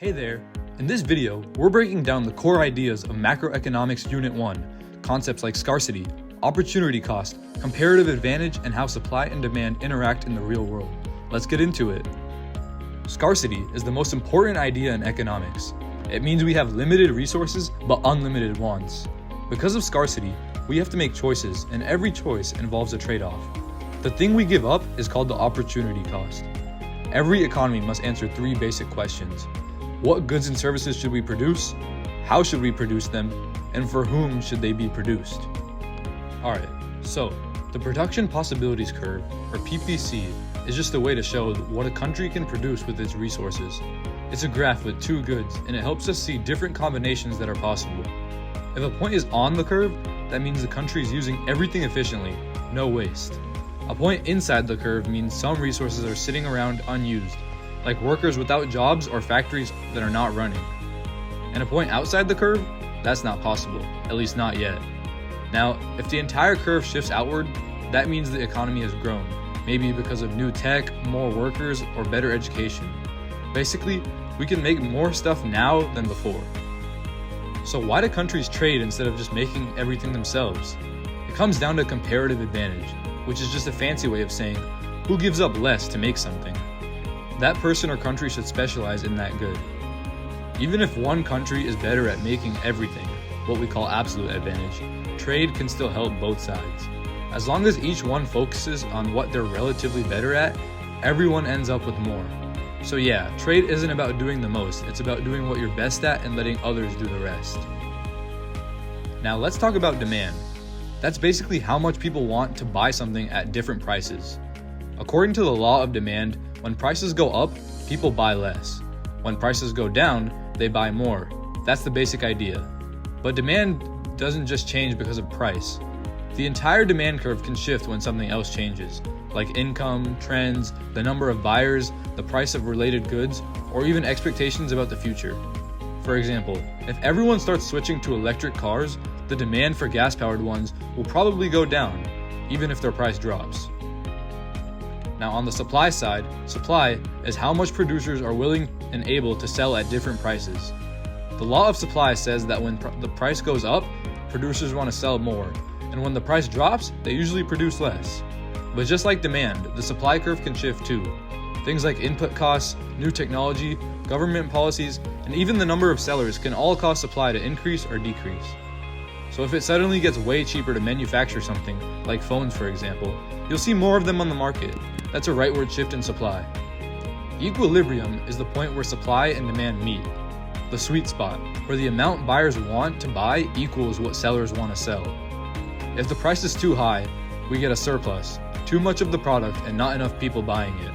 Hey there! In this video, we're breaking down the core ideas of Macroeconomics Unit 1, concepts like scarcity, opportunity cost, comparative advantage, and how supply and demand interact in the real world. Let's get into it. Scarcity is the most important idea in economics. It means we have limited resources but unlimited wants. Because of scarcity, we have to make choices, and every choice involves a trade-off. The thing we give up is called the opportunity cost. Every economy must answer three basic questions. What goods and services should we produce? How should we produce them? And for whom should they be produced? Alright, so the Production Possibilities Curve, or PPC, is just a way to show what a country can produce with its resources. It's a graph with two goods, and it helps us see different combinations that are possible. If a point is on the curve, that means the country is using everything efficiently, no waste. A point inside the curve means some resources are sitting around unused, like workers without jobs or factories that are not running. And a point outside the curve, that's not possible, at least not yet. Now, if the entire curve shifts outward, that means the economy has grown, maybe because of new tech, more workers, or better education. Basically, we can make more stuff now than before. So why do countries trade instead of just making everything themselves? It comes down to comparative advantage, which is just a fancy way of saying who gives up less to make something. That person or country should specialize in that good. Even if one country is better at making everything, what we call absolute advantage, trade can still help both sides. As long as each one focuses on what they're relatively better at, everyone ends up with more. So yeah, trade isn't about doing the most, it's about doing what you're best at and letting others do the rest. Now let's talk about demand. That's basically how much people want to buy something at different prices. According to the law of demand, when prices go up, people buy less. When prices go down, they buy more. That's the basic idea. But demand doesn't just change because of price. The entire demand curve can shift when something else changes, like income, trends, the number of buyers, the price of related goods, or even expectations about the future. For example, if everyone starts switching to electric cars, the demand for gas-powered ones will probably go down, even if their price drops. Now on the supply side, supply is how much producers are willing and able to sell at different prices. The law of supply says that when the price goes up, producers want to sell more, and when the price drops, they usually produce less. But just like demand, the supply curve can shift too. Things like input costs, new technology, government policies, and even the number of sellers can all cause supply to increase or decrease. So if it suddenly gets way cheaper to manufacture something, like phones for example, you'll see more of them on the market. That's a rightward shift in supply. Equilibrium is the point where supply and demand meet. The sweet spot, where the amount buyers want to buy equals what sellers want to sell. If the price is too high, we get a surplus, too much of the product and not enough people buying it.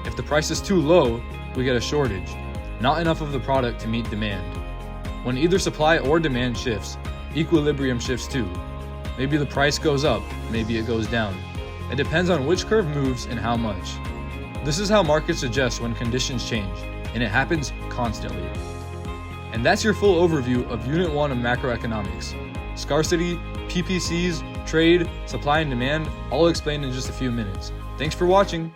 If the price is too low, we get a shortage, not enough of the product to meet demand. When either supply or demand shifts, equilibrium shifts too. Maybe the price goes up, maybe it goes down. It depends on which curve moves and how much. This is how markets adjust when conditions change, and it happens constantly. And that's your full overview of Unit 1 of Macroeconomics. Scarcity, PPCs, trade, supply and demand, all explained in just a few minutes. Thanks for watching!